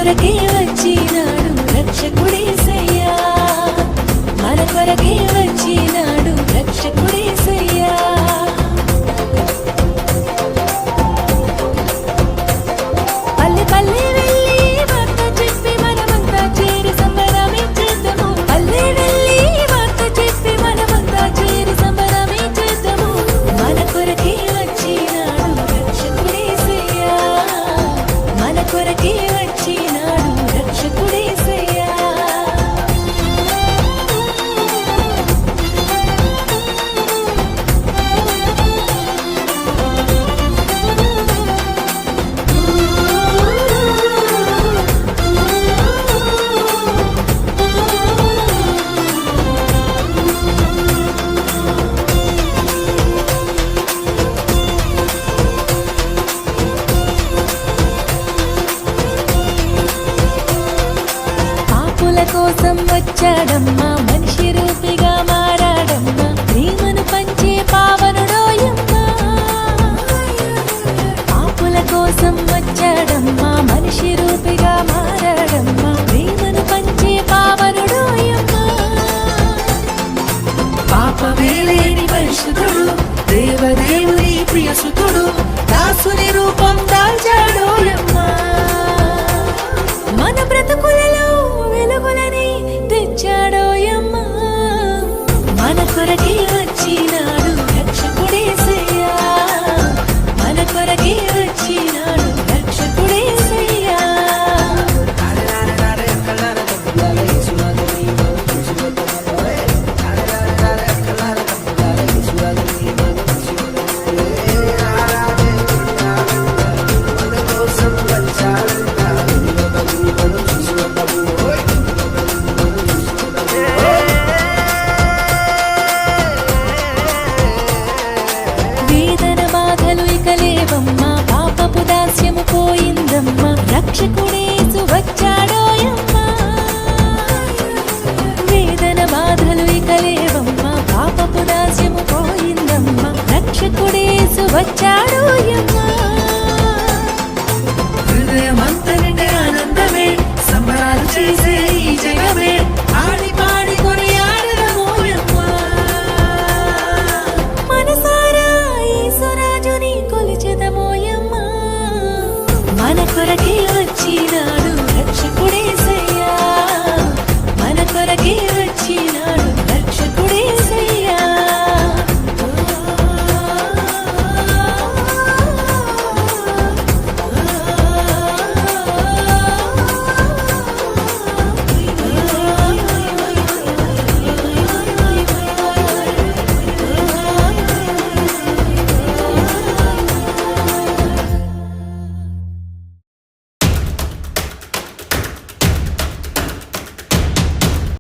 కొరకే వచ్చినాడు రక్షకుడేసయ్యా, మన కొరకే వచ్చినాడు రక్షకుడేసయ్యా. పల్లె పల్లె వెళ్ళి వార్త చెప్పి మనమంతా చేరి సంబరమించేద్దాము. పల్లె వెళ్ళి వార్త చెప్పి మనమంతా చేరి సంబరమించేద్దాము. మన కొరకే వచ్చినాడు రక్షకుడేసయ్యా, మన కొరకే వచ్చినాడు రక్షకుడేసయ్యా. పాపుల కోసం వచ్చాడమ్మా, మనిషి రూపిగా మారాడమ్మా, ప్రేమను పంచే పావనుడోయమ్మా. పాపుల కోసం వచ్చాడమ్మా, మనిషి రూపిగా మారాడమ్మా, ప్రేమను పంచే పావనుడోయమ్మా. పాపమే లేని పరిశుద్ధుడు, దేవదేవుని ప్రియసుతుడు, దాసుని రూపం దాల్చాడోయమ్మా. మన బ్రతుకులలో వెలుగులని తెచ్చాడోయమ్మా, మన కొరకే వచ్చినాడు రక్షకుడేసయ్యా, మన కొరకే వచ్చినాడు రక్షకుడేసయ్యా. వేదన బాధలు ఇక లేవమ్మా, పాపపు దాస్యము పోయిందమ్మా, రక్షకుడేసు వచ్చాడోయమ్మా. వేదన బాధలు ఇక లేవమ్మా, పాపపు దాస్యము పోయిందమ్మా, రక్షకుడేసు వచ్చాడోయమ్మా. హృదయమంత నిండే ఆనందమే, సంబరాలు చేసే ఈ జగమే, ఆడి పాడి కొనియాడదమోయమ్మా. మనసారా యేసురాజుని కొలిచెదమోయమ్మా, మన కొరకే వచ్చినాడు